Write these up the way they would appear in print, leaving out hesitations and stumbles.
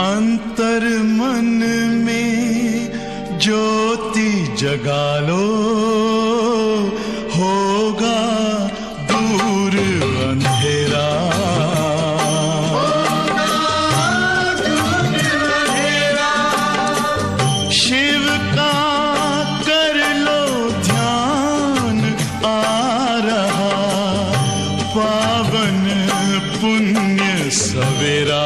अंतर मन में ज्योति जगा लो, होगा दूर अंधेरा। शिव का कर लो ध्यान, आ रहा पावन पुण्य सवेरा।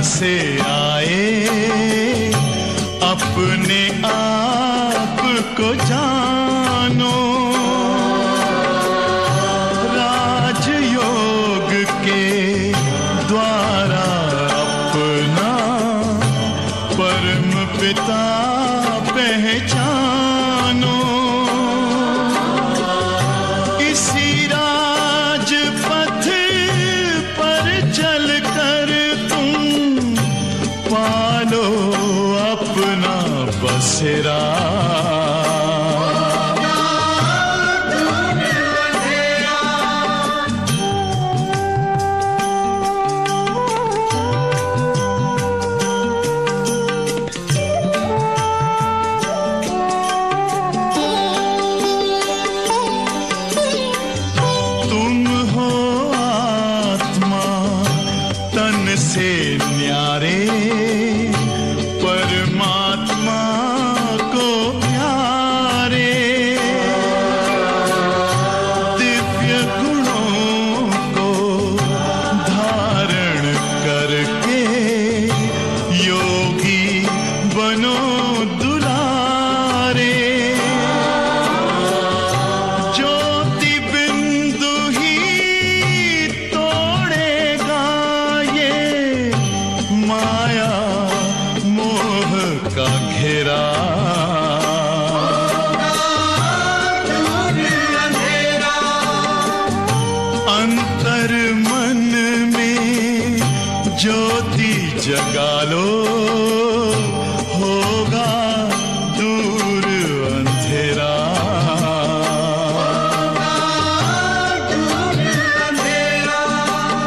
से आए अपने आप को जानो, राजयोग के द्वारा अपना परम पिता पहचानो। इसी राजपथ पर चलकर पालो अपना बसेरा। तुम हो आत्मा तन से न्यारे, परमात्मा को प्यारे। दिव्य गुणों को धारण करके योगी बनो दुलारे। ज्योति बिंदु ही तोड़ेगा ये माया मोह का घेरा। अंतर मन में ज्योति जगा लो, होगा दूर अंधेरा।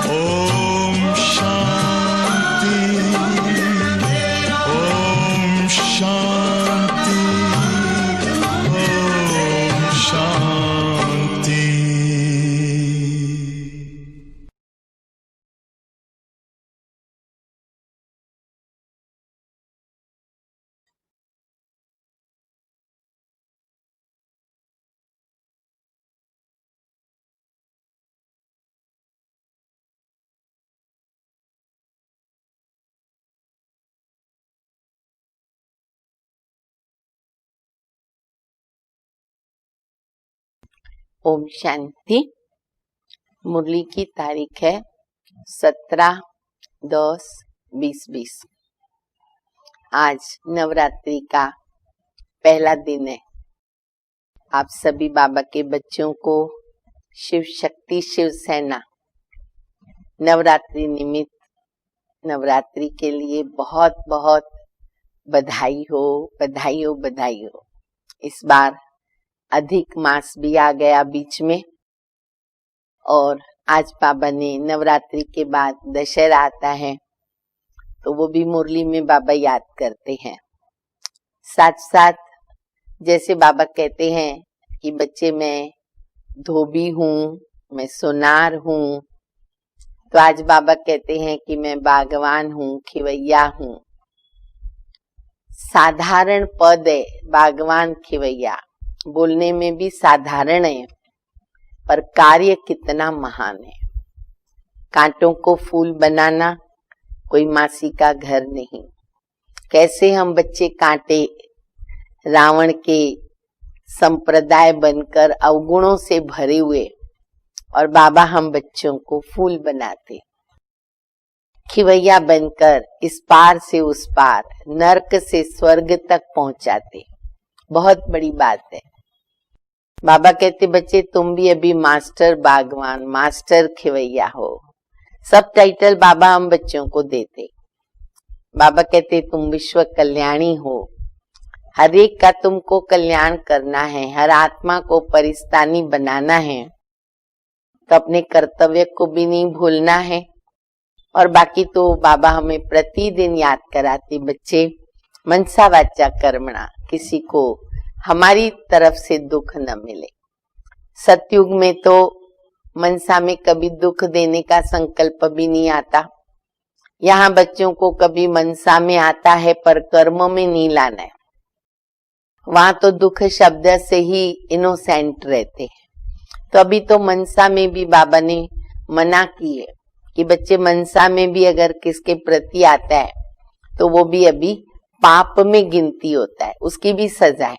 ओम शांति, ओम शांति, ओम शांति। ओम शांति। मुरली की तारीख है 17/10/2020। आज नवरात्रि का पहला दिन है। आप सभी बाबा के बच्चों को शिव शक्ति शिव सेना नवरात्रि निमित्त नवरात्रि के लिए बहुत बहुत बधाई हो, बधाई हो, बधाई हो। इस बार अधिक मास भी आ गया बीच में, और आज बाबा ने नवरात्रि के बाद दशहरा आता है तो वो भी मुरली में बाबा याद करते हैं। साथ साथ जैसे बाबा कहते हैं कि बच्चे मैं धोबी हूँ, मैं सोनार हूँ, तो आज बाबा कहते हैं कि मैं बागवान हूँ, खिवैया हूँ। साधारण पद है बागवान खिवैया, बोलने में भी साधारण है पर कार्य कितना महान है। कांटों को फूल बनाना कोई मासी का घर नहीं। कैसे हम बच्चे कांटे रावण के संप्रदाय बनकर अवगुणों से भरे हुए, और बाबा हम बच्चों को फूल बनाते, खिवैया बनकर इस पार से उस पार, नर्क से स्वर्ग तक पहुंचाते। बहुत बड़ी बात है। बाबा कहते बच्चे तुम भी अभी मास्टर बागवान, मास्टर खिवैया हो। सब टाइटल बाबा हम बच्चों को देते। बाबा कहते तुम विश्व कल्याणी हो, हर एक का तुमको कल्याण करना है, हर आत्मा को परिस्तानी बनाना है, तो अपने कर्तव्य को भी नहीं भूलना है। और बाकी तो बाबा हमें प्रतिदिन याद कराते बच्चे मनसा वाचा कर्मणा, किसी को हमारी तरफ से दुख न मिले। सतयुग में तो मनसा में कभी दुख देने का संकल्प भी नहीं आता। यहाँ बच्चों को कभी मनसा में आता है पर कर्म में नहीं लाना है। वहां तो दुख शब्द से ही इनोसेंट रहते हैं। तो अभी तो मनसा में भी बाबा ने मना की है कि बच्चे मनसा में भी अगर किसके प्रति आता है तो वो भी अभी पाप में गिनती होता है, उसकी भी सजा है,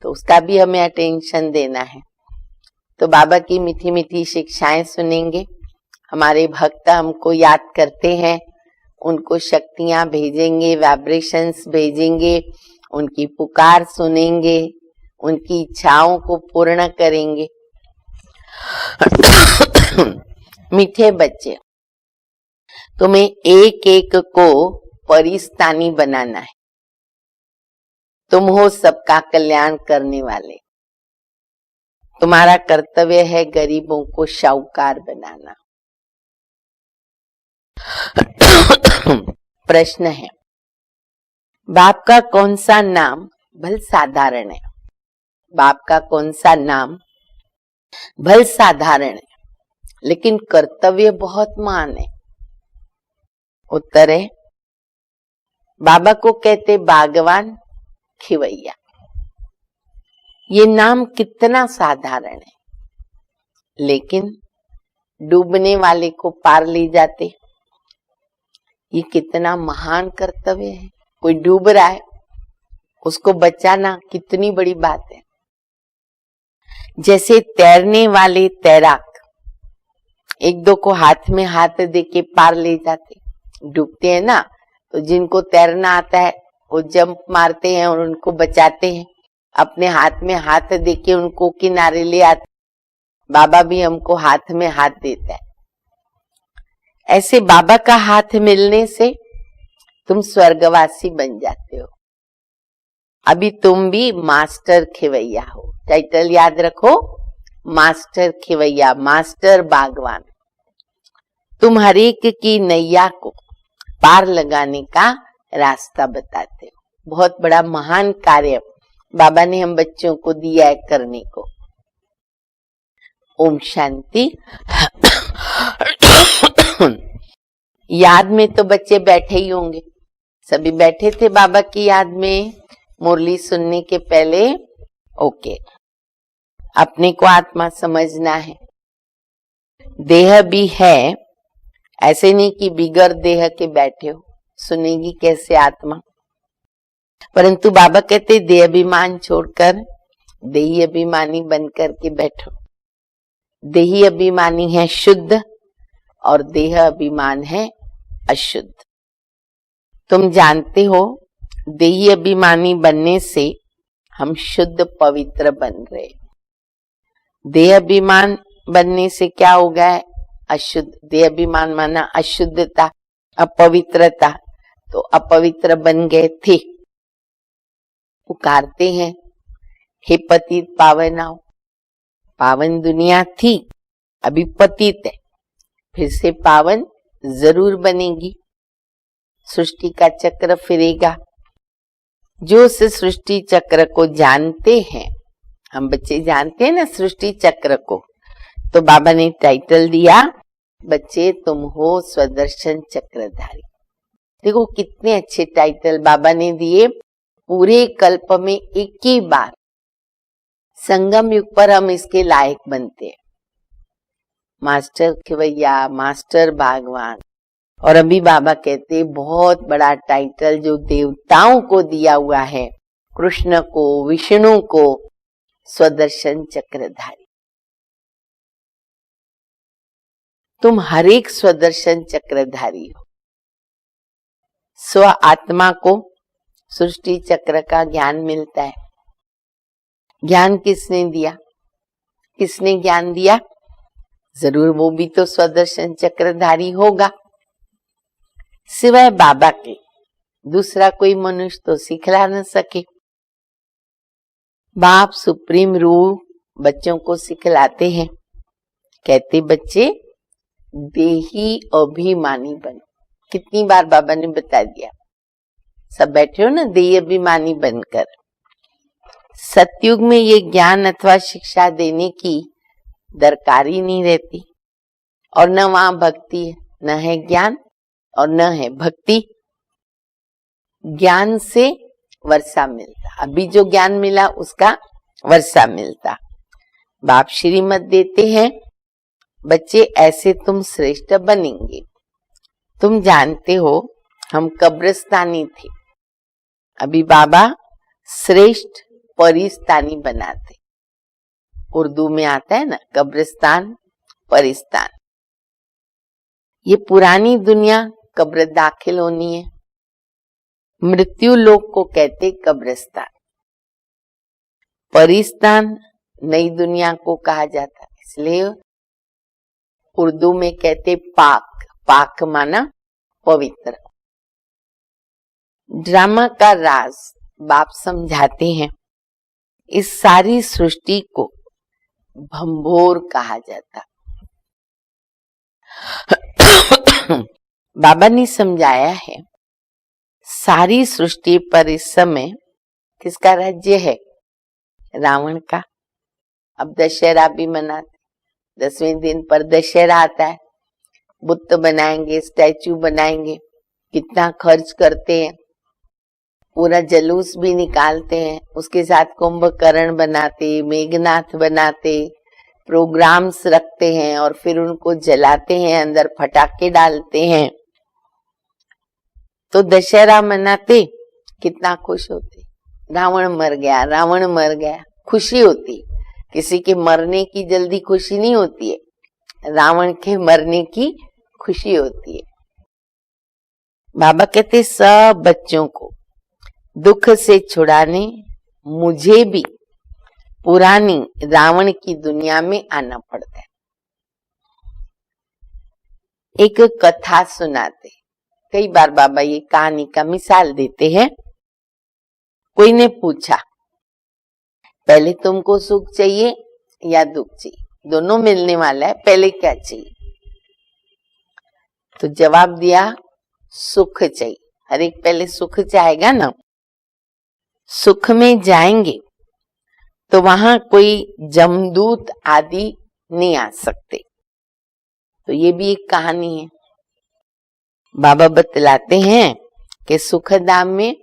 तो उसका भी हमें अटेंशन देना है। तो बाबा की मीठी मीठी शिक्षाएं सुनेंगे। हमारे भक्त हमको याद करते हैं, उनको शक्तियां भेजेंगे, वाइब्रेशंस भेजेंगे, उनकी पुकार सुनेंगे, उनकी इच्छाओं को पूर्ण करेंगे। मीठे बच्चे, तुम्हें एक एक को परिस्तानी बनाना है। तुम हो सबका कल्याण करने वाले। तुम्हारा कर्तव्य है गरीबों को शाहूकार बनाना। प्रश्न है, बाप का कौन सा नाम भल साधारण है? बाप का कौन सा नाम भल साधारण है लेकिन कर्तव्य बहुत महान है? उत्तर है, बाबा को कहते बागवान खिवैया। ये नाम कितना साधारण है लेकिन डूबने वाले को पार ले जाते। ये कितना महान कर्तव्य है। कोई डूब रहा है, उसको बचाना कितनी बड़ी बात है। जैसे तैरने वाले तैराक एक दो को हाथ में हाथ देके पार ले जाते। डूबते हैं ना, तो जिनको तैरना आता है वो जंप मारते हैं और उनको बचाते हैं, अपने हाथ में हाथ देके उनको किनारे ले आते। बाबा भी हमको हाथ में हाथ देता है। ऐसे बाबा का हाथ मिलने से तुम स्वर्गवासी बन जाते हो। अभी तुम भी मास्टर खिवैया हो। टाइटल याद रखो, मास्टर खिवैया, मास्टर बागवान। तुम हर एक की नैया को पार लगाने का रास्ता बताते हो। बहुत बड़ा महान कार्य बाबा ने हम बच्चों को दिया है करने को। ओम शांति। याद में तो बच्चे बैठे ही होंगे, सभी बैठे थे बाबा की याद में मुरली सुनने के पहले। ओके, अपने को आत्मा समझना है। देह भी है, ऐसे नहीं कि बिगर देह के बैठे हो, सुनेगी कैसे आत्मा। परंतु बाबा कहते देह अभिमान छोड़कर देही अभिमानी बनकर के बैठो। देही अभिमानी है शुद्ध और देह अभिमान है अशुद्ध। तुम जानते हो देही अभिमानी बनने से हम शुद्ध पवित्र बन रहे। देह अभिमान बनने से क्या हो गया है? अशुद्ध। देह अभिमान माना अशुद्धता, अपवित्रता, तो अपवित्र बन गए थे। पुकारते हैं हे पतित पावन आओ। पावन दुनिया थी, अभी पतित है, फिर से पावन जरूर बनेगी। सृष्टि का चक्र फिरेगा। जो उस सृष्टि चक्र को जानते हैं, हम बच्चे जानते हैं ना सृष्टि चक्र को, तो बाबा ने टाइटल दिया बच्चे तुम हो स्वदर्शन चक्रधारी। देखो कितने अच्छे टाइटल बाबा ने दिए। पूरे कल्प में एक ही बार संगम युग पर हम इसके लायक बनते हैं। मास्टर खिवैया, मास्टर बागवान। और अभी बाबा कहते बहुत बड़ा टाइटल जो देवताओं को दिया हुआ है, कृष्ण को, विष्णु को, स्वदर्शन चक्रधारी। तुम हर एक स्वदर्शन चक्रधारी हो। स्व आत्मा को सृष्टि चक्र का ज्ञान मिलता है। ज्ञान किसने दिया? किसने ज्ञान दिया? जरूर वो भी तो स्वदर्शन चक्रधारी होगा। सिवाय बाबा के दूसरा कोई मनुष्य तो सिखला न सके। बाप सुप्रीम रूह बच्चों को सिखलाते हैं, कहते बच्चे देही अभिमानी बनो। कितनी बार बाबा ने बता दिया, सब बैठे हो ना देही अभिमानी बनकर। सतयुग में ये ज्ञान अथवा शिक्षा देने की दरकार ही नहीं रहती, और न वहां भक्ति है, न है ज्ञान और न है भक्ति। ज्ञान से वर्षा मिलता, अभी जो ज्ञान मिला उसका वर्षा मिलता। बाप श्रीमत देते हैं, बच्चे ऐसे तुम श्रेष्ठ बनेंगे। तुम जानते हो हम कब्रिस्तानी थे, अभी बाबा श्रेष्ठ परिस्तानी बनाते। उर्दू में आता है ना कब्रिस्तान परिस्तान। ये पुरानी दुनिया कब्र दाखिल होनी है, मृत्यु लोक को कहते कब्रिस्तान। परिस्तान नई दुनिया को कहा जाता है, इसलिए उर्दू में कहते पाक। पाक माना पवित्र। ड्रामा का राज बाप समझाते हैं। इस सारी सृष्टि को भंभोर कहा जाता। बाबा ने समझाया है, सारी सृष्टि पर इस समय किसका राज्य है? रावण का। अब दशहरा भी मनाते, 10वें दिन पर दशहरा आता है, बुत बनाएंगे, स्टैचू बनाएंगे, कितना खर्च करते हैं, पूरा जलूस भी निकालते हैं, उसके साथ कुंभकर्ण बनाते, मेघनाथ बनाते, प्रोग्राम्स रखते हैं और फिर उनको जलाते हैं, अंदर फटाके डालते हैं। तो दशहरा मनाते कितना खुश होते, रावण मर गया, रावण मर गया, खुशी होती। किसी के मरने की जल्दी खुशी नहीं होती है, रावण के मरने की खुशी होती है। बाबा कहते सब बच्चों को दुख से छुड़ाने मुझे भी पुरानी रावण की दुनिया में आना पड़ता है। एक कथा सुनाते, कई बार बाबा ये कहानी का मिसाल देते हैं। कोई ने पूछा, पहले तुमको सुख चाहिए या दुख चाहिए? दोनों मिलने वाला है, पहले क्या चाहिए? तो जवाब दिया सुख चाहिए। हर एक पहले सुख चाहेगा ना। सुख में जाएंगे तो वहां कोई जमदूत आदि नहीं आ सकते। तो ये भी एक कहानी है। बाबा बतलाते हैं कि सुखधाम में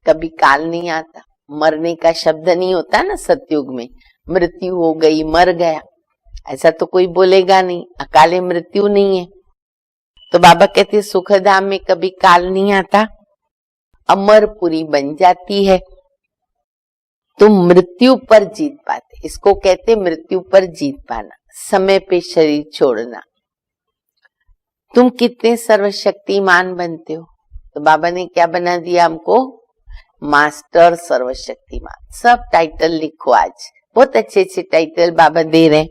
कभी काल नहीं आता, मरने का शब्द नहीं होता ना सतयुग में, मृत्यु हो गई, मर गया, ऐसा तो कोई बोलेगा नहीं, अकाले मृत्यु नहीं है। तो बाबा कहते सुखधाम में कभी काल नहीं आता, अमरपुरी बन जाती है, तुम मृत्यु पर जीत पाते। इसको कहते मृत्यु पर जीत पाना, समय पे शरीर छोड़ना। तुम कितने सर्वशक्तिमान बनते हो। तो बाबा ने क्या बना दिया हमको? मास्टर सर्वशक्तिमान। सब टाइटल लिखो, आज बहुत अच्छे अच्छे टाइटल बाबा दे रहे हैं।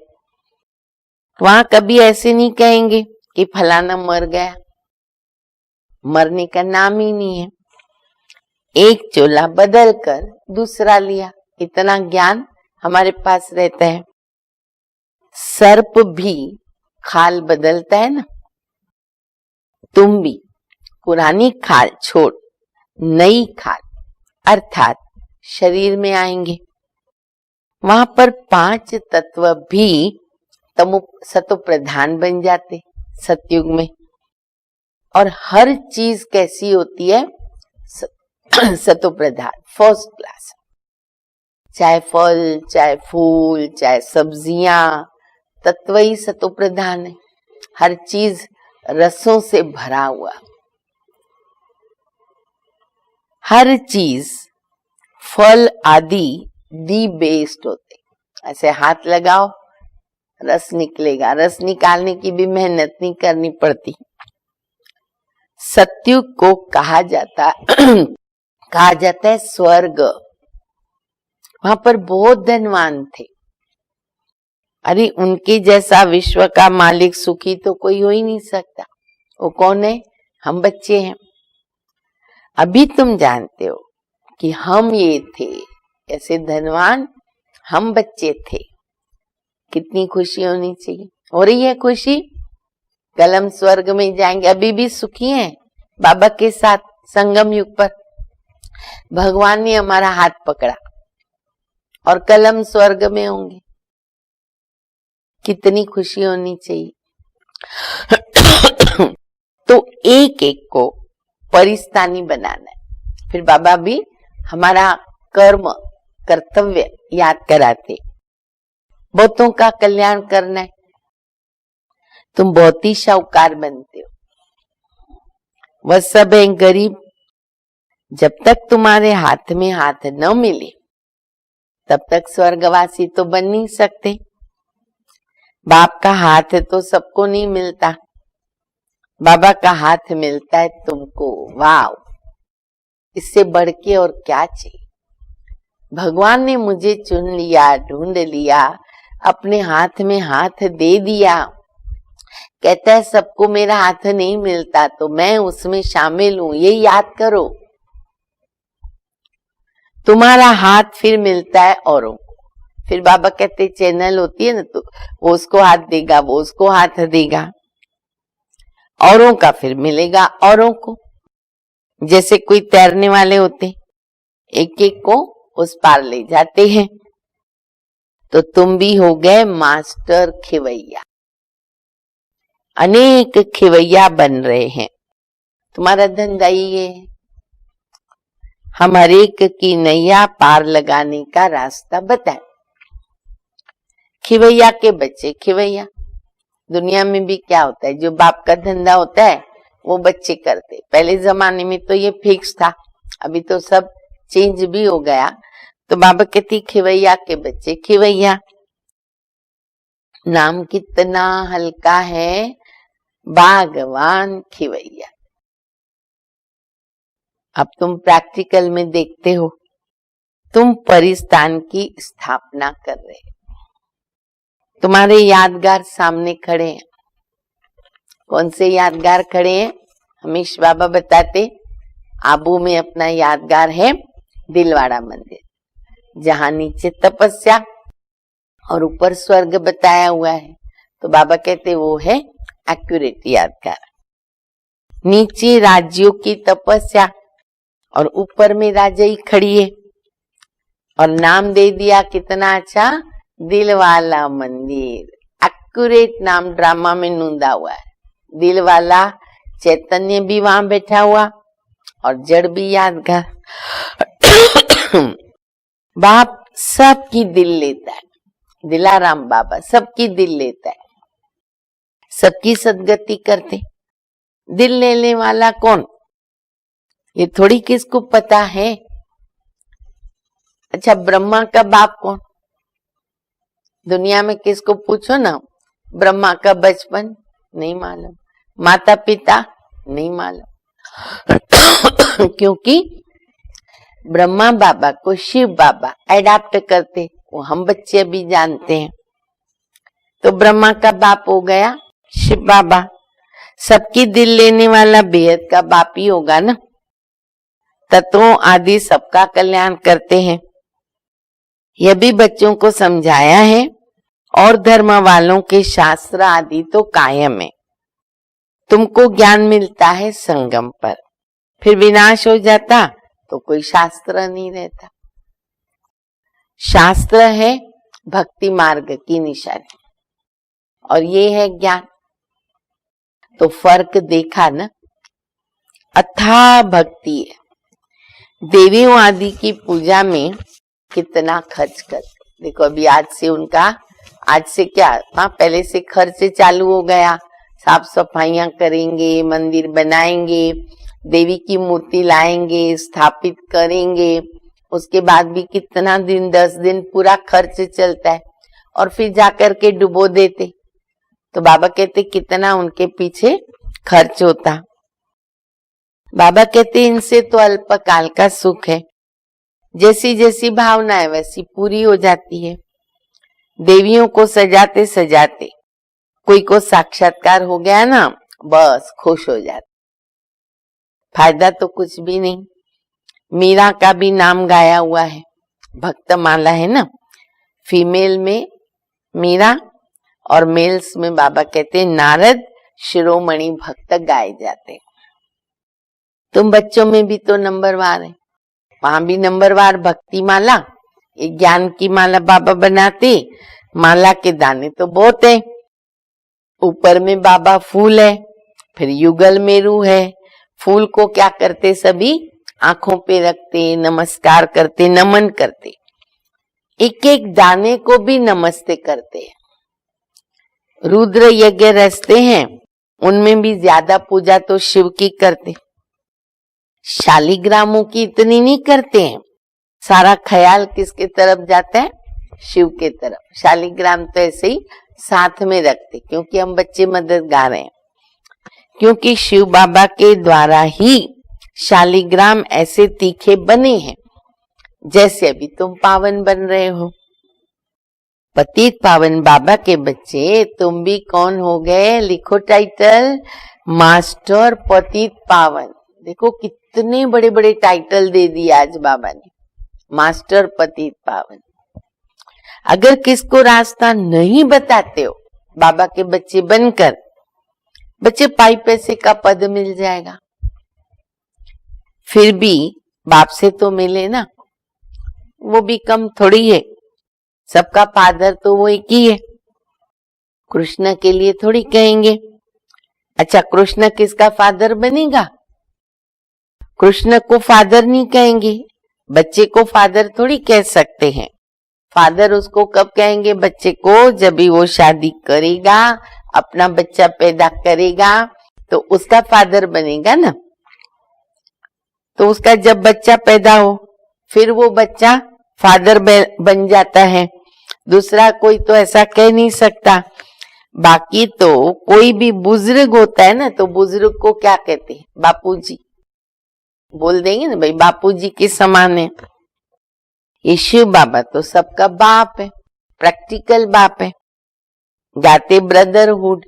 वहां कभी ऐसे नहीं कहेंगे कि फलाना मर गया, मरने का नाम ही नहीं है। एक चोला बदल कर दूसरा लिया, इतना ज्ञान हमारे पास रहता है। सर्प भी खाल बदलता है ना, तुम भी पुरानी खाल छोड़ नई खाल अर्थात शरीर में आएंगे। वहां पर 5 तत्व भी तमो सतो प्रधान बन जाते सतयुग में। और हर चीज कैसी होती है? सतो प्रधान, फर्स्ट क्लास। चाहे फल, चाहे फूल, चाहे सब्जियां, तत्व ही सतो प्रधान है। हर चीज रसों से भरा हुआ, हर चीज फल आदि डी बेस्ड होते। ऐसे हाथ लगाओ रस निकलेगा, रस निकालने की भी मेहनत नहीं करनी पड़ती। सतयुग को कहा जाता कहा जाता है स्वर्ग। वहां पर बहुत धनवान थे। अरे उनके जैसा विश्व का मालिक सुखी तो कोई हो ही नहीं सकता। वो कौन है? हम बच्चे हैं। अभी तुम जानते हो कि हम ये थे, ऐसे धनवान हम बच्चे थे। कितनी खुशी होनी चाहिए। हो रही है खुशी? कल हम स्वर्ग में जाएंगे। अभी भी सुखी हैं बाबा के साथ संगम युग पर। भगवान ने हमारा हाथ पकड़ा और कल हम स्वर्ग में होंगे। कितनी खुशी होनी चाहिए। तो एक एक को परिस्तानी बनाना है। फिर बाबा भी हमारा कर्म कर्तव्य याद कराते। बहुतों का कल्याण करना है। तुम बहुत ही शाहूकार बनते हो। वह सब है गरीब। जब तक तुम्हारे हाथ में हाथ न मिले तब तक स्वर्गवासी तो बन नहीं सकते। बाप का हाथ तो सबको नहीं मिलता, बाबा का हाथ मिलता है तुमको। वाह, इससे बढ़ के और क्या चाहिए। भगवान ने मुझे चुन लिया, ढूंढ लिया, अपने हाथ में हाथ दे दिया। कहता है सबको मेरा हाथ नहीं मिलता तो मैं उसमें शामिल हूं, ये याद करो। तुम्हारा हाथ फिर मिलता है औरों को। फिर बाबा कहते चैनल होती है ना, तो वो उसको हाथ देगा, वो उसको हाथ देगा, औरों का फिर मिलेगा औरों को। जैसे कोई तैरने वाले होते, एक एक को उस पार ले जाते हैं। तो तुम भी हो गए मास्टर खिवैया। अनेक खिवैया बन रहे हैं। तुम्हारा धंधा ये है, हम हर एक की नैया पार लगाने का रास्ता बताए। खिवैया के बच्चे खिवैया। दुनिया में भी क्या होता है, जो बाप का धंधा होता है वो बच्चे करते। पहले जमाने में तो ये फिक्स था, अभी तो सब चेंज भी हो गया। तो बाबा कहती खिवैया के बच्चे खिवैया। नाम कितना हल्का है, बागवान खिवैया। अब तुम प्रैक्टिकल में देखते हो, तुम परिस्तान की स्थापना कर रहे हो। तुम्हारे यादगार सामने खड़े हैं। कौन से यादगार खड़े हैं? हमेश बाबा बताते आबू में अपना यादगार है दिलवाड़ा मंदिर, जहां नीचे तपस्या और ऊपर स्वर्ग बताया हुआ है। तो बाबा कहते वो है एक्यूरेट यादगार। नीचे राज्यों की तपस्या और ऊपर में राजाई खड़ी है, और नाम दे दिया कितना अच्छा, दिल वाला मंदिर। एक्यूरेट नाम ड्रामा में नूंदा हुआ है। दिल वाला चैतन्य भी वहां बैठा हुआ और जड़ भी यादगार। बाप सबकी दिल लेता है। दिलाराम बाबा सबकी दिल लेता है, सबकी सदगति करते। दिल लेने वाला कौन? ये थोड़ी किसको पता है। अच्छा, ब्रह्मा का बाप कौन? दुनिया में किसको पूछो ना, ब्रह्मा का बचपन नहीं मालूम, माता पिता नहीं मालूम। क्योंकि ब्रह्मा बाबा को शिव बाबा एडाप्ट करते, वो हम बच्चे भी जानते हैं। तो ब्रह्मा का बाप हो गया शिव बाबा। सबकी दिल लेने वाला बेहद का बाप ही होगा ना। तत्वों आदि सबका कल्याण करते हैं। यह भी बच्चों को समझाया है, और धर्म वालों के शास्त्र आदि तो कायम है। तुमको ज्ञान मिलता है संगम पर, फिर विनाश हो जाता तो कोई शास्त्र नहीं रहता। शास्त्र है भक्ति मार्ग की निशानी, और ये है ज्ञान। तो फर्क देखा ना, अथाह भक्ति है। देवियों आदि की पूजा में कितना खर्च करते। देखो अभी आज से क्या, हाँ पहले से खर्च चालू हो गया। साफ सफाइयां करेंगे, मंदिर बनाएंगे, देवी की मूर्ति लाएंगे, स्थापित करेंगे। उसके बाद भी कितना दिन, 10 दिन पूरा खर्च चलता है, और फिर जाकर के डुबो देते। तो बाबा कहते कितना उनके पीछे खर्च होता। बाबा कहते हैं इनसे तो अल्पकाल का सुख है, जैसी जैसी भावना है वैसी पूरी हो जाती है। देवियों को सजाते सजाते कोई को साक्षात्कार हो गया ना, बस खुश हो जाते, फायदा तो कुछ भी नहीं। मीरा का भी नाम गाया हुआ है, भक्तमाला है ना, फीमेल में मीरा और मेल्स में बाबा कहते हैं नारद शिरोमणि भक्त गाए जाते। तुम बच्चों में भी तो नंबरवार है, वहां भी नंबरवार भक्ति माला, ये ज्ञान की माला बाबा बनाते। माला के दाने तो बहुत है, ऊपर में बाबा फूल है, फिर युगल मेरू है। फूल को क्या करते, सभी आंखों पे रखते, नमस्कार करते, नमन करते, एक एक दाने को भी नमस्ते करते। रुद्र यज्ञ रचते हैं, उनमें भी ज्यादा पूजा तो शिव की करते, शालिग्रामों की इतनी नहीं करते हैं। सारा ख्याल किसके तरफ जाता है, शिव के तरफ। शालिग्राम तो ऐसे ही साथ में रखते, क्योंकि हम बच्चे मददगार हैं, क्योंकि शिव बाबा के द्वारा ही शालिग्राम ऐसे तीखे बने हैं, जैसे अभी तुम पावन बन रहे हो। पतित पावन बाबा के बच्चे, तुम भी कौन हो गए, लिखो टाइटल, मास्टर पतित पावन। देखो कितने बड़े बड़े टाइटल दे दिए आज बाबा ने, मास्टर पतित पावन। अगर किसको रास्ता नहीं बताते हो बाबा के बच्चे बनकर, बच्चे पाई पैसे का पद मिल जाएगा, फिर भी बाप से तो मिले ना, वो भी कम थोड़ी है, सबका फादर तो वो एक ही है। कृष्ण के लिए थोड़ी कहेंगे, अच्छा कृष्ण किसका फादर बनेगा, कृष्ण को फादर नहीं कहेंगे, बच्चे को फादर थोड़ी कह सकते हैं। फादर उसको कब कहेंगे, बच्चे को जब भी वो शादी करेगा, अपना बच्चा पैदा करेगा, तो उसका फादर बनेगा ना। तो उसका जब बच्चा पैदा हो, फिर वो बच्चा फादर बन जाता है, दूसरा कोई तो ऐसा कह नहीं सकता। बाकी तो कोई भी बुजुर्ग होता है ना, तो बुजुर्ग को क्या कहते हैं, बापूजी बोल देंगे ना, भाई बापूजी के समान है। ये शिव बाबा तो सबका बाप है, प्रैक्टिकल बाप है, गाते ब्रदरहुड।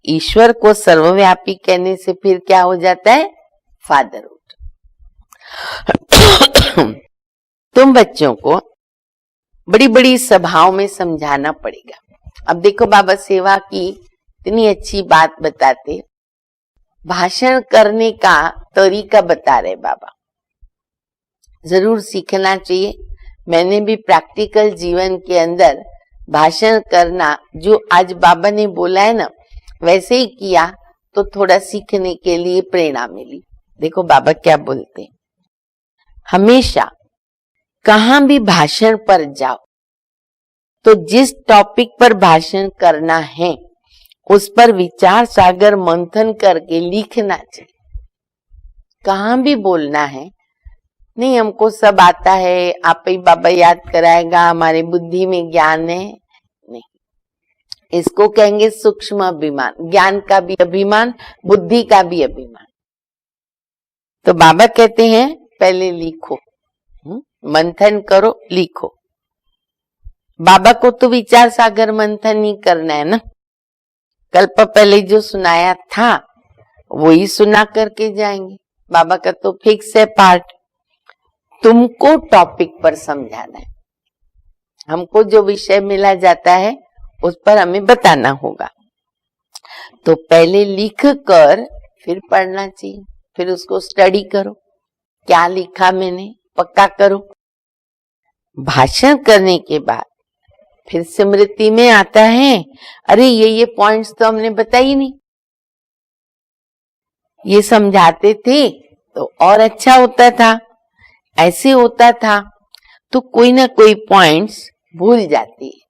ईश्वर को सर्वव्यापी कहने से फिर क्या हो जाता है, फादरहुड। तुम बच्चों को बड़ी बड़ी सभाओं में समझाना पड़ेगा। अब देखो बाबा सेवा की इतनी अच्छी बात बताते, भाषण करने का तरीका बता रहे बाबा, जरूर सीखना चाहिए। मैंने भी प्रैक्टिकल जीवन के अंदर भाषण करना, जो आज बाबा ने बोला है ना, वैसे ही किया, तो थोड़ा सीखने के लिए प्रेरणा मिली। देखो बाबा क्या बोलते हैं, हमेशा कहां भी भाषण पर जाओ तो जिस टॉपिक पर भाषण करना है उस पर विचार सागर मंथन करके लिखना चाहिए। कहां भी बोलना है, नहीं हमको सब आता है, आप ही बाबा याद कराएगा, हमारे बुद्धि में ज्ञान है, नहीं। इसको कहेंगे सूक्ष्म अभिमान, ज्ञान का भी अभिमान, बुद्धि का भी अभिमान। तो बाबा कहते हैं पहले लिखो, मंथन करो, लिखो। बाबा को तो विचार सागर मंथन नहीं करना है ना, कल्प पहले जो सुनाया था वही सुना करके जाएंगे। बाबा का तो फिक्स है पार्ट, तुमको टॉपिक पर समझाना है। हमको जो विषय मिला जाता है उस पर हमें बताना होगा। तो पहले लिख कर फिर पढ़ना चाहिए, फिर उसको स्टडी करो, क्या लिखा मैंने पक्का करो। भाषण करने के बाद फिर स्मृति में आता है, अरे ये पॉइंट्स तो हमने बताई नहीं, ये समझाते थे तो और अच्छा होता था, ऐसे होता था, तो कोई ना कोई पॉइंट्स भूल जाती है।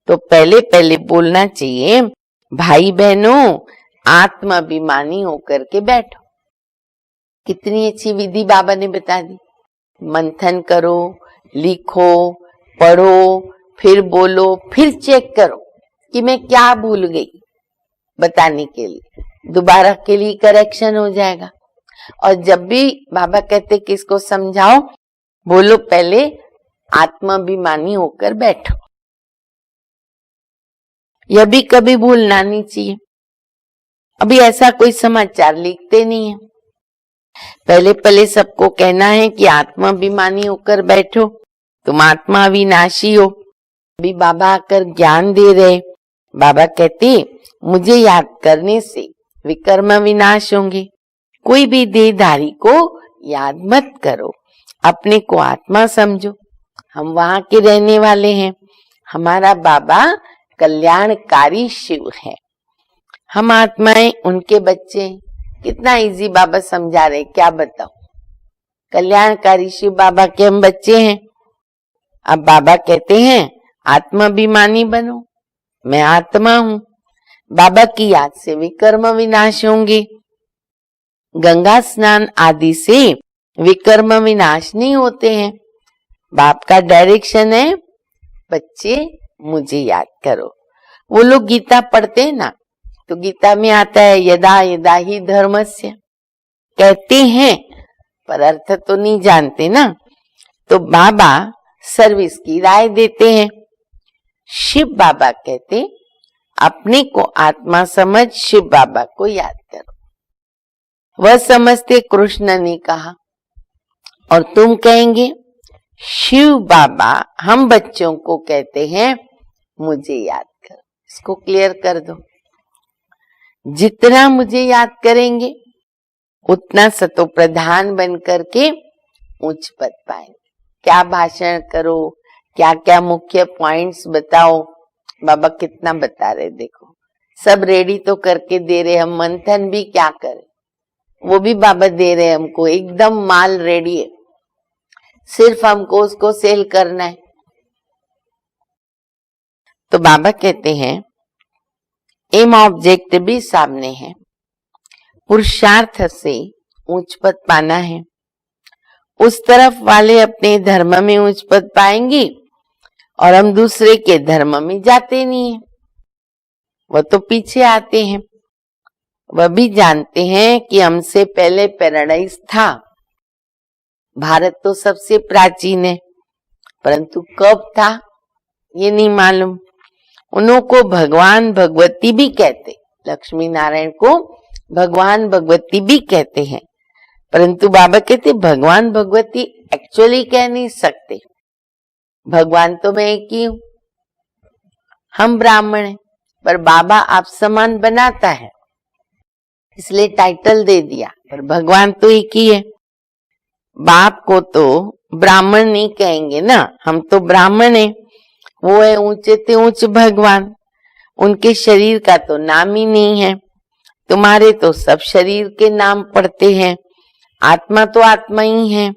तो पहले पहले बोलना चाहिए, भाई बहनों आत्माभिमानी होकर के बैठो। कितनी अच्छी विधि बाबा ने बता दी, मंथन करो, लिखो, पढ़ो, फिर बोलो, फिर चेक करो कि मैं क्या भूल गई, बताने के लिए दोबारा के लिए करेक्शन हो जाएगा। और जब भी बाबा कहते किसको समझाओ, बोलो पहले आत्माभिमानी होकर बैठो। यह भी कभी भूलना नहीं चाहिए। अभी ऐसा कोई समाचार लिखते नहीं है, पहले पहले सबको कहना है कि आत्माभिमानी होकर बैठो, तुम आत्मा अविनाशी हो। अभी बाबा आकर ज्ञान दे रहे, बाबा कहते मुझे याद करने से विकर्म विनाश होंगे। कोई भी देहधारी को याद मत करो, अपने को आत्मा समझो। हम वहां के रहने वाले हैं, हमारा बाबा कल्याणकारी शिव है, हम आत्माएं उनके बच्चे हैं। कितना इजी बाबा समझा रहे, क्या बताओ। कल्याणकारी शिव बाबा के हम बच्चे हैं। अब बाबा कहते हैं आत्माभिमानी बनो, मैं आत्मा हूं। बाबा की याद से विकर्म विनाश होंगे। गंगा स्नान आदि से विकर्म विनाश नहीं होते हैं। बाप का डायरेक्शन है, बच्चे मुझे याद करो। वो लोग गीता पढ़ते हैं ना, तो गीता में आता है यदा यदा ही धर्मस्य, कहते हैं पर अर्थ तो नहीं जानते ना। तो बाबा सर्विस की राय देते हैं। शिव बाबा कहते अपने को आत्मा समझ, शिव बाबा को याद करो। वह समझते कृष्ण ने कहा, और तुम कहेंगे शिव बाबा हम बच्चों को कहते हैं मुझे याद करो। इसको क्लियर कर दो। जितना मुझे याद करेंगे उतना सतो प्रधान बन करके उच्च पद पाएंगे। क्या भाषण करो, क्या क्या मुख्य पॉइंट्स बताओ, बाबा कितना बता रहे, देखो सब रेडी तो करके दे रहे। हम मंथन भी क्या करें, वो भी बाबा दे रहे हमको, एकदम माल रेडी है, सिर्फ हमको उसको सेल करना है। तो बाबा कहते हैं एम ऑब्जेक्ट भी सामने है, पुरुषार्थ से उच्च पद पाना है। उस तरफ वाले अपने धर्म में उच्च पद पाएंगे और हम दूसरे के धर्म में जाते नहीं है, वह तो पीछे आते हैं। वह भी जानते हैं कि हमसे पहले पैराडाइज था। भारत तो सबसे प्राचीन है, परंतु कब था ये नहीं मालूम। उनको भगवान भगवती भी कहते, लक्ष्मी नारायण को भगवान भगवती भी कहते हैं, परंतु बाबा कहते भगवान भगवती एक्चुअली कह नहीं सकते। भगवान तो मैं एक ही हूं, हम ब्राह्मण हैं, पर बाबा आप समान बनाता है, इसलिए टाइटल दे दिया, पर भगवान तो एक ही है। बाप को तो ब्राह्मण नहीं कहेंगे ना, हम तो ब्राह्मण हैं, वो है ऊंचे ते ऊंच भगवान, उनके शरीर का तो नाम ही नहीं है। तुम्हारे तो सब शरीर के नाम पड़ते हैं, आत्मा तो आत्मा ही है,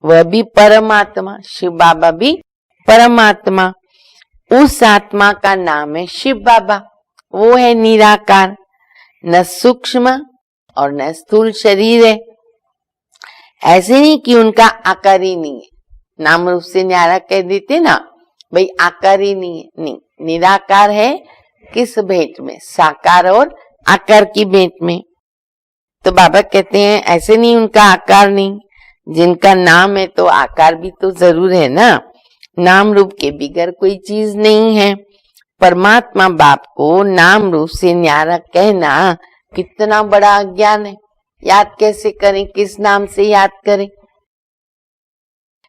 वह भी परमात्मा, शिव बाबा भी परमात्मा। उस आत्मा का नाम है शिव बाबा, वो है निराकार, न सूक्ष्म और न स्थूल शरीर है। ऐसे नहीं कि उनका आकार ही नहीं है, नाम रूप से न्यारा कह देते ना, भाई आकार ही नहीं है, नहीं, निराकार है। किस भेंट में, साकार और आकार की भेंट में। तो बाबा कहते हैं ऐसे नहीं उनका आकार नहीं, जिनका नाम है तो आकार भी तो जरूर है ना। नाम रूप के बिगर कोई चीज नहीं है। परमात्मा बाप को नाम रूप से न्यारा कहना कितना बड़ा अज्ञान है। याद कैसे करें, किस नाम से याद करें।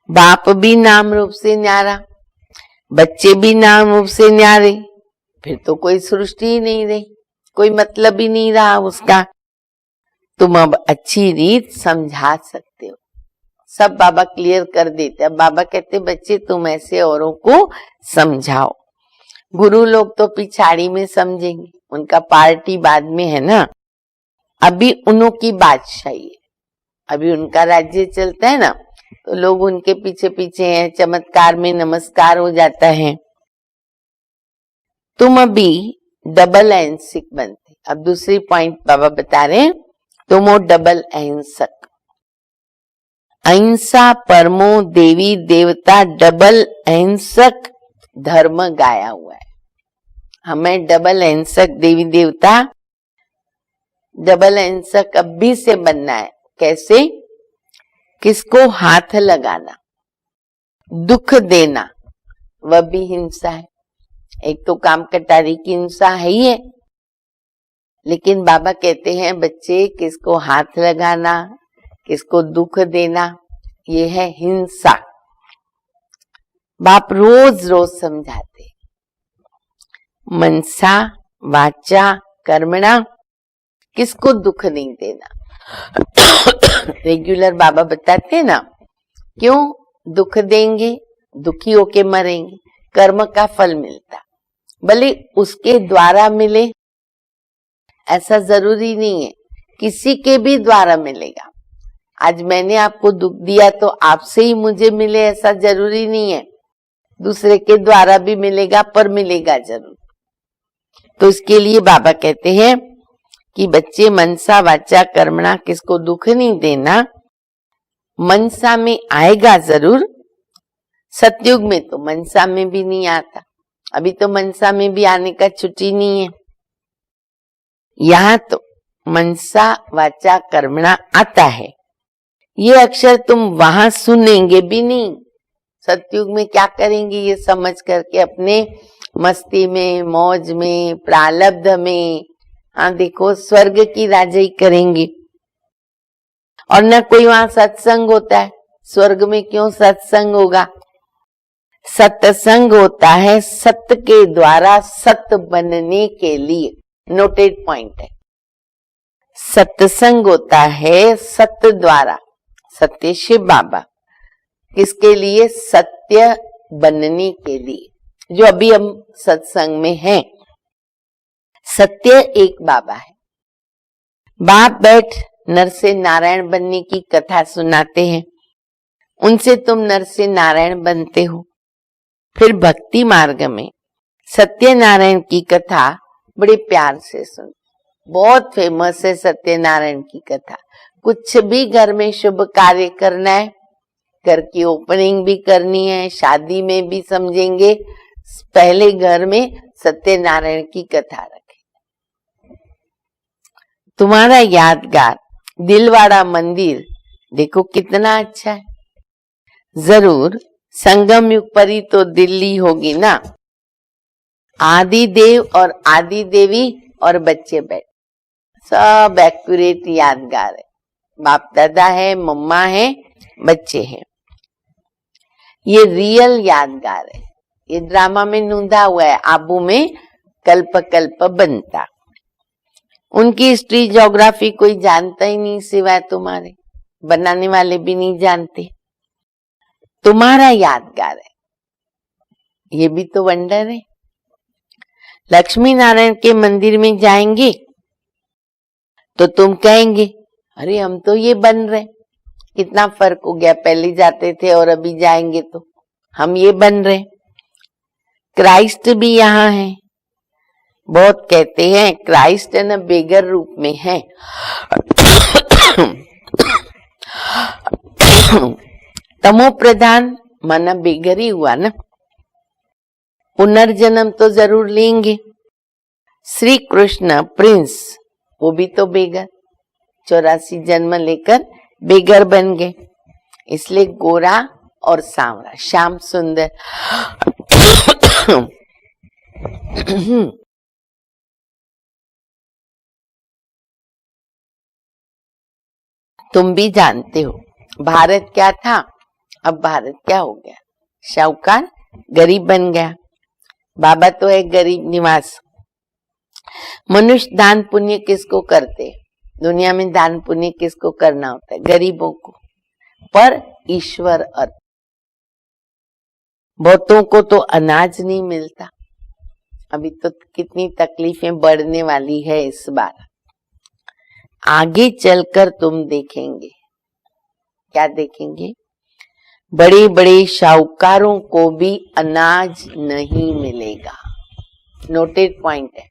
बाप भी नाम रूप से न्यारा, बच्चे भी नाम रूप से न्यारे, फिर तो कोई सृष्टि ही नहीं रही, कोई मतलब ही नहीं रहा उसका। तुम अब अच्छी रीत समझा सकते हो, सब बाबा क्लियर कर देते। अब बाबा कहते बच्चे तुम ऐसे औरों को समझाओ। गुरु लोग तो पिछाड़ी में समझेंगे, उनका पार्टी बाद में है ना, अभी उन्हों की बादशाही है, अभी उनका राज्य चलता है ना, तो लोग उनके पीछे पीछे हैं, चमत्कार में नमस्कार हो जाता है। तुम अभी डबल अहिंसक बनते। अब दूसरी पॉइंट बाबा बता रहे हैं, तुम हो डबल अहिंसक। अहिंसा परमो देवी देवता, डबल अहिंसक धर्म गाया हुआ है। हमें डबल अहिंसक देवी देवता, डबल अहिंसक अभी से बनना है। कैसे? किसको हाथ लगाना, दुख देना, वह भी हिंसा है। एक तो काम कटारी की हिंसा है ही है, लेकिन बाबा कहते हैं बच्चे किसको हाथ लगाना, किसको दुख देना, ये है हिंसा। बाप रोज रोज समझाते, मनसा वाचा कर्मणा, किसको दुख नहीं देना। रेगुलर बाबा बताते ना, क्यों दुख देंगे, दुखी होके मरेंगे, कर्म का फल मिलता, भले उसके द्वारा मिले ऐसा जरूरी नहीं है, किसी के भी द्वारा मिलेगा। आज मैंने आपको दुख दिया तो आपसे ही मुझे मिले ऐसा जरूरी नहीं है, दूसरे के द्वारा भी मिलेगा, पर मिलेगा जरूर। तो इसके लिए बाबा कहते हैं कि बच्चे मनसा वाचा कर्मणा, किसको दुख नहीं देना। मनसा में आएगा जरूर, सतयुग में तो मनसा में भी नहीं आता, अभी तो मनसा में भी आने का छुट्टी नहीं है। यहाँ तो मनसा वाचा कर्मणा आता है, ये अक्षर तुम वहां सुनेंगे भी नहीं। सतयुग में क्या करेंगे ये समझ करके अपने मस्ती में, मौज में, प्रालब्ध में, हाँ देखो स्वर्ग की राजाई करेंगे। और न कोई वहां सत्संग होता है, स्वर्ग में क्यों सत्संग होगा? सत्संग होता है सत्य के द्वारा सत्य बनने के लिए, नोटेड पॉइंट है। सत्संग होता है सत्य द्वारा, सत्य शिव बाबा, किसके लिए? सत्य बनने के लिए। जो अभी हम सत्संग में हैं, सत्य एक बाबा है। बाप बैठ नर से नारायण बनने की कथा सुनाते हैं, उनसे तुम नर से नारायण बनते हो। फिर भक्ति मार्ग में सत्यनारायण की कथा बड़े प्यार से सुन, बहुत फेमस है सत्यनारायण की कथा। कुछ भी घर में शुभ कार्य करना है, घर की ओपनिंग भी करनी है, शादी में भी समझेंगे, पहले घर में सत्यनारायण की कथा रखें। तुम्हारा यादगार दिलवाड़ा मंदिर देखो कितना अच्छा है। जरूर संगम युग पर ही तो दिल्ली होगी ना। आदि देव और आदि देवी और बच्चे बैठ, सब एक्यूरेट यादगार है। बाप दादा है, मम्मा है, बच्चे हैं, ये रियल यादगार है। ये ड्रामा में नूंदा हुआ है, आबू में कल्प कल्प बनता। उनकी हिस्ट्री ज्योग्राफी कोई जानता ही नहीं सिवाय तुम्हारे, बनाने वाले भी नहीं जानते। तुम्हारा यादगार है, ये भी तो वंडर है। लक्ष्मी नारायण के मंदिर में जाएंगे तो तुम कहेंगे अरे हम तो ये बन रहे, कितना फर्क हो गया, पहले जाते थे और अभी जाएंगे तो हम ये बन रहे। क्राइस्ट भी यहाँ है, बहुत कहते हैं क्राइस्ट है ना बेगर रूप में है। तमो प्रधान माना बेगर ही हुआ ना, पुनर्जन्म तो जरूर लेंगे। श्री कृष्ण प्रिंस, वो भी तो बेगर, 84 जन्म लेकर बेगर बन गए, इसलिए गोरा और सांवरा, श्याम सुंदर। तुम भी जानते हो भारत क्या था, अब भारत क्या हो गया, शाहूकार गरीब बन गया। बाबा तो है गरीब निवास। मनुष्य दान पुण्य किसको करते, दुनिया में दान पुण्य किसको करना होता है? गरीबों को, पर ईश्वर अर्थ। बहुतों को तो अनाज नहीं मिलता, अभी तो कितनी तकलीफें बढ़ने वाली है इस बार। आगे चलकर तुम देखेंगे, क्या देखेंगे? बड़े बड़े शाहूकारों को भी अनाज नहीं मिलेगा। नोटेड पॉइंट है,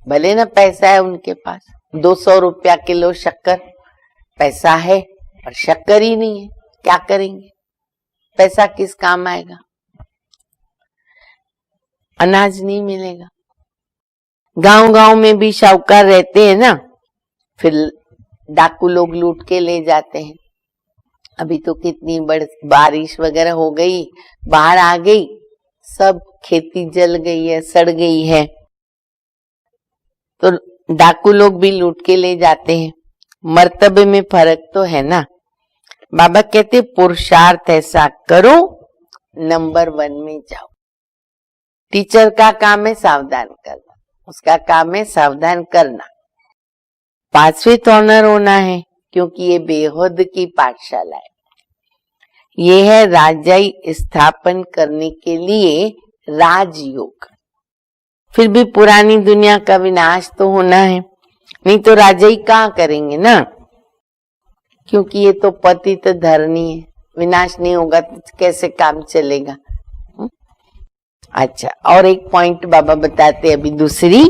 भले ना पैसा है उनके पास, 200 रुपया किलो शक्कर, पैसा है पर शक्कर ही नहीं है, क्या करेंगे? पैसा किस काम आएगा? अनाज नहीं मिलेगा। गांव गांव में भी शाहूकार रहते हैं ना, फिर डाकू लोग लूट के ले जाते हैं। अभी तो कितनी बड़ी बारिश वगैरह हो गई, बाढ़ आ गई, सब खेती जल गई है, सड़ गई है, तो डाकू लोग भी लूट के ले जाते हैं। मर्तबे में फर्क तो है ना। बाबा कहते पुरुषार्थ ऐसा करो, नंबर 1 में जाओ। टीचर का काम है सावधान करना, उसका काम है सावधान करना। 5वें ऑनर होना है, क्योंकि ये बेहद की पाठशाला है। ये है राजाई स्थापन करने के लिए राजयोग। फिर भी पुरानी दुनिया का विनाश तो होना है, नहीं तो राजाई कहाँ करेंगे ना, क्योंकि ये तो पतित धरनी है, विनाश नहीं होगा तो कैसे काम चलेगा। अच्छा, और एक पॉइंट बाबा बताते अभी दूसरी।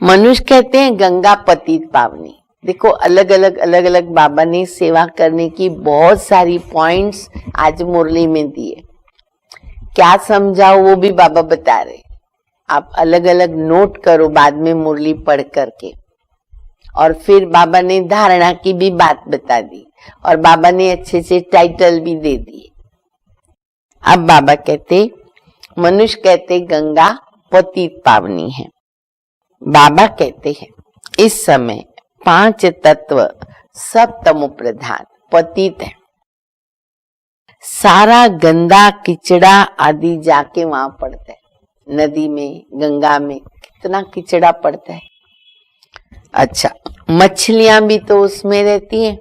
मनुष्य कहते हैं गंगा पतित पावनी। देखो अलग अलग बाबा ने सेवा करने की बहुत सारी पॉइंट्स आज मुरली में दिए। क्या समझाओ वो भी बाबा बता रहे, आप अलग अलग नोट करो बाद में मुरली पढ़ करके। और फिर बाबा ने धारणा की भी बात बता दी, और बाबा ने अच्छे से टाइटल भी दे दिए। अब बाबा कहते, मनुष्य कहते गंगा पतित पावनी है। बाबा कहते हैं इस समय 5 तत्व सब तमो प्रधान पतित है। सारा गंदा किचड़ा आदि जाके वहां पड़ता है, नदी में, गंगा में कितना किचड़ा पड़ता है। अच्छा, मछलियां भी तो उसमें रहती हैं।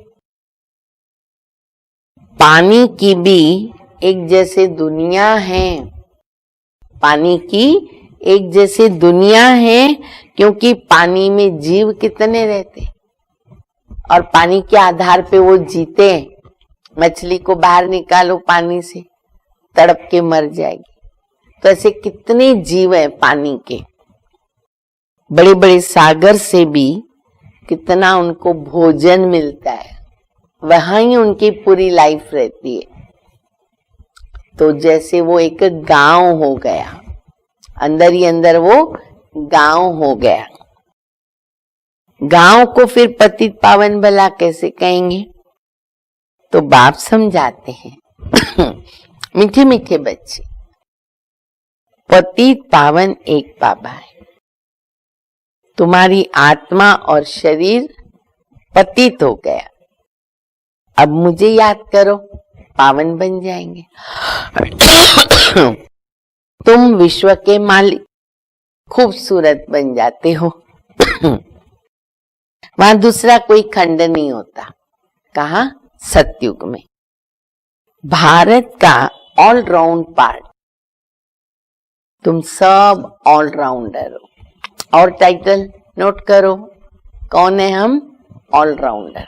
पानी की भी एक जैसे दुनिया है, पानी की एक जैसे दुनिया है, क्योंकि पानी में जीव कितने रहते और पानी के आधार पे वो जीते हैं। मछली को बाहर निकालो पानी से, तड़प के मर जाएगी। तो ऐसे कितने जीव हैं पानी के। बड़े बड़े सागर से भी कितना उनको भोजन मिलता है, वहां ही उनकी पूरी लाइफ रहती है। तो जैसे वो एक गांव हो गया, अंदर ही अंदर वो गांव हो गया। गांव को फिर पतित पावन भला कैसे कहेंगे? तो बाप समझाते हैं मीठे मीठे बच्चे, पतित पावन एक बाबा है। तुम्हारी आत्मा और शरीर पतित हो गया, अब मुझे याद करो, पावन बन जाएंगे। तुम विश्व के मालिक खूबसूरत बन जाते हो। वहां दूसरा कोई खंड नहीं होता। कहा? सतयुग में। भारत का ऑलराउंड पार्ट, तुम सब ऑलराउंडर हो। और टाइटल नोट करो, कौन है हम? ऑलराउंडर।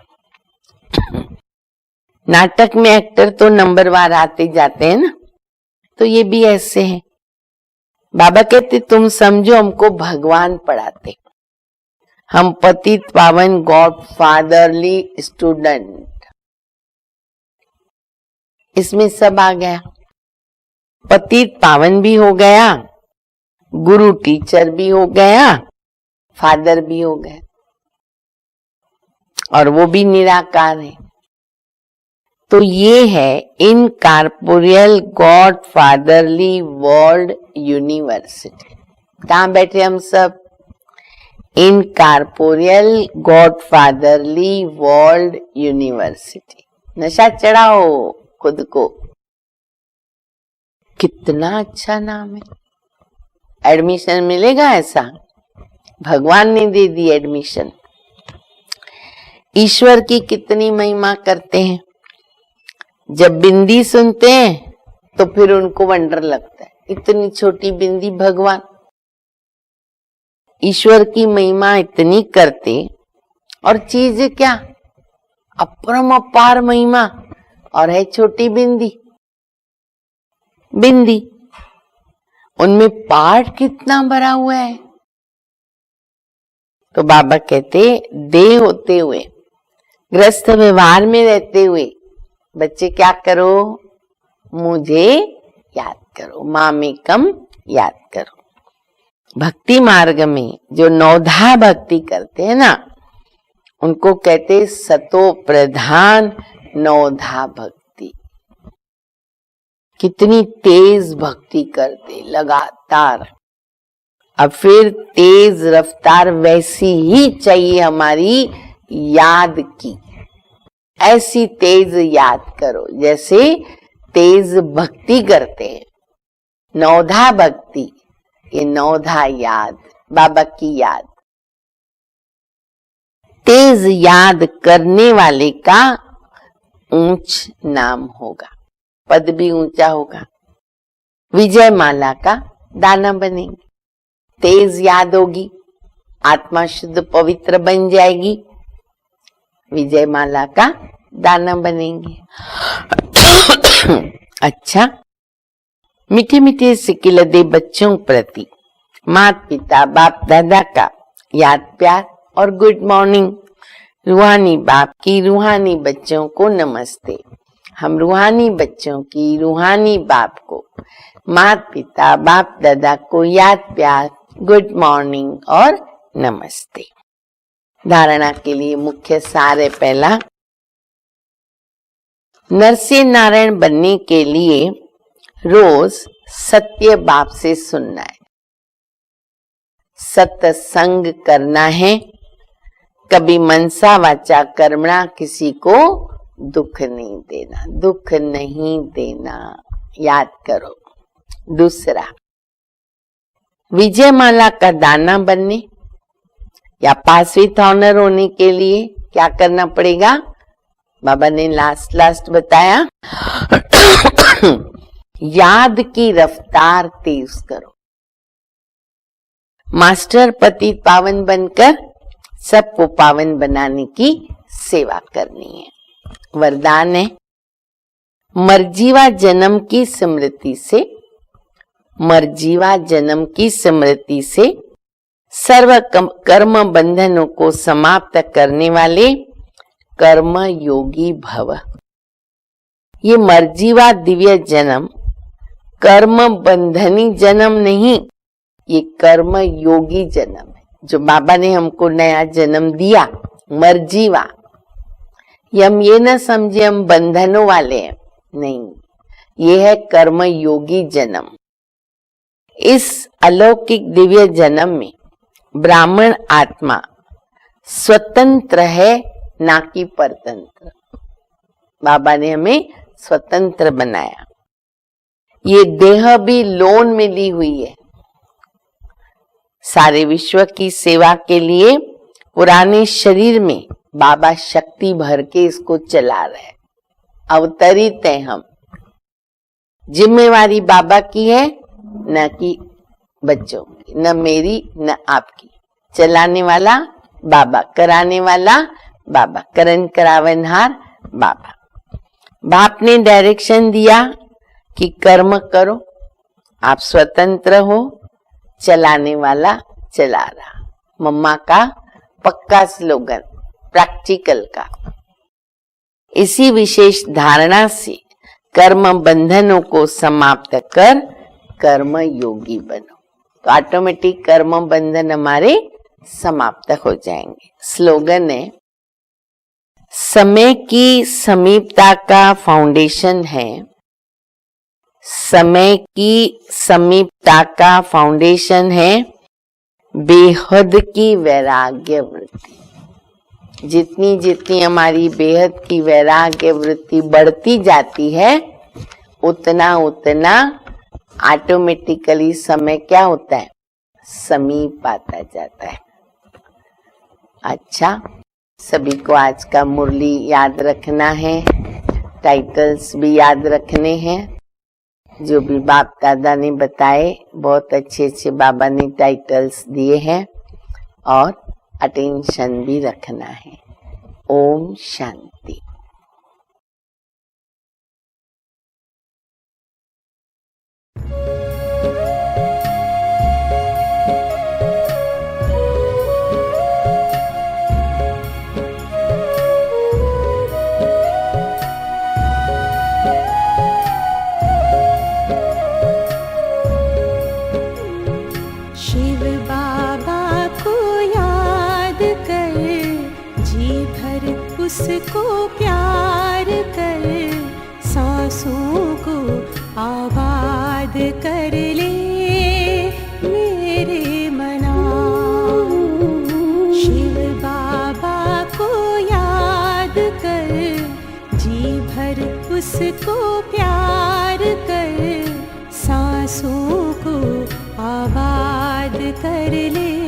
नाटक में एक्टर तो नंबरवार आते जाते हैं ना, तो ये भी ऐसे है। बाबा कहते तुम समझो हमको भगवान पढ़ाते, हम पतित पावन गॉड फादरली स्टूडेंट। इसमें सब आ गया, पतित पावन भी हो गया, गुरु टीचर भी हो गया, फादर भी हो गया, और वो भी निराकार है। तो ये है incorporeal God fatherly world university. कहाँ बैठे हम सब? Incorporeal God fatherly world university. नशा चढ़ाओ खुद को, कितना अच्छा नाम है। एडमिशन मिलेगा ऐसा, भगवान ने दे दी एडमिशन। ईश्वर की कितनी महिमा करते हैं। जब बिंदी सुनते हैं तो फिर उनको वंडर लगता है, इतनी छोटी बिंदी भगवान। ईश्वर की महिमा इतनी करते, और चीज क्या? अपरंपार महिमा, और है छोटी बिंदी। बिंदी, उनमें पार्ट कितना भरा हुआ है। तो बाबा कहते देह होते हुए, ग्रस्त व्यवहार में रहते हुए, बच्चे क्या करो? मुझे याद करो, मामेकम याद करो। भक्ति मार्ग में जो नवधा भक्ति करते हैं ना, उनको कहते सतो प्रधान नवधा भक्ति। कितनी तेज भक्ति करते लगातार। अब फिर तेज रफ्तार वैसी ही चाहिए हमारी याद की। ऐसी तेज याद करो जैसे तेज भक्ति करते हैं। नवधा भक्ति, ये नवधा याद, बाबा की याद। तेज याद करने वाले का ऊंच नाम होगा, पद भी ऊंचा होगा। विजय माला का दाना बनेंगे। तेज याद होगी, आत्मा शुद्ध पवित्र बन जाएगी, विजय माला का दाना बनेंगे। अच्छा, मीठे मीठे सिकिलदे बच्चों प्रति माता पिता बाप दादा का याद प्यार और गुड मॉर्निंग। रूहानी बाप की रूहानी बच्चों को नमस्ते। हम रूहानी बच्चों की रूहानी बाप को, माता पिता बाप दादा को याद प्यार, गुड मॉर्निंग और नमस्ते। धारणा के लिए मुख्य सार है पहला, नरसिंह नारायण बनने के लिए रोज सत्य बाप से सुनना है, सत्संग करना है, कभी मनसा वाचा कर्मणा किसी को दुख नहीं देना, दुख नहीं देना, याद करो। दूसरा, विजय माला का दाना बनने या पास विथ ऑनर होने के लिए क्या करना पड़ेगा? बाबा ने लास्ट बताया, याद की रफ्तार तेज करो। मास्टर पति पावन बनकर सबको पावन बनाने की सेवा करनी है। वरदान है, मर्जीवा जन्म की स्मृति से, मर्जीवा जन्म की स्मृति से सर्व कर्म बंधनों को समाप्त करने वाले कर्म योगी भव। ये मर्जीवा दिव्य जन्म कर्म बंधनी जन्म नहीं, ये कर्म योगी जन्म है। जो बाबा ने हमको नया जन्म दिया मर्जीवा, ये हम ये न समझे हम बंधनों वाले हैं, नहीं, ये है कर्म योगी जन्म। इस अलौकिक दिव्य जन्म में ब्राह्मण आत्मा स्वतंत्र है, ना कि परतंत्र। बाबा ने हमें स्वतंत्र बनाया। ये देह भी लोन में ली हुई है। सारे विश्व की सेवा के लिए पुराने शरीर में बाबा शक्ति भर के इसको चला रहे। अवतरित है हम। जिम्मेवारी बाबा की है, न कि बच्चों की, न मेरी न आपकी। चलाने वाला बाबा, कराने वाला बाबा, करन करावनहार बाबा। बाप ने डायरेक्शन दिया कि कर्म करो, आप स्वतंत्र हो, चलाने वाला चला रहा। मम्मा का पक्का स्लोगन, प्रैक्टिकल का। इसी विशेष धारणा से कर्म बंधनों को समाप्त कर कर्म योगी बनो, तो ऑटोमेटिक कर्म बंधन हमारे समाप्त हो जाएंगे। स्लोगन है, समय की समीपता का फाउंडेशन है, समय की समीपता का फाउंडेशन है बेहद की वैराग्य वृत्ति। जितनी जितनी हमारी बेहद की वैराग्य वृत्ति बढ़ती जाती है, उतना उतना ऑटोमेटिकली समय क्या होता है? समीप आता जाता है। अच्छा, सभी को आज का मुरली याद रखना है, टाइटल्स भी याद रखने हैं। जो भी बाप दादा ने बताए, बहुत अच्छे अच्छे बाबा ने टाइटल्स दिए हैं, और अटेंशन भी रखना है। ओम शांति। शिव बाबा को याद कर जी उसको प्यार कर, सांसों को आबाद कर ले मेरे मना। शिव बाबा को याद कर, जी भर उसको प्यार कर, सांसों को आबाद कर ले।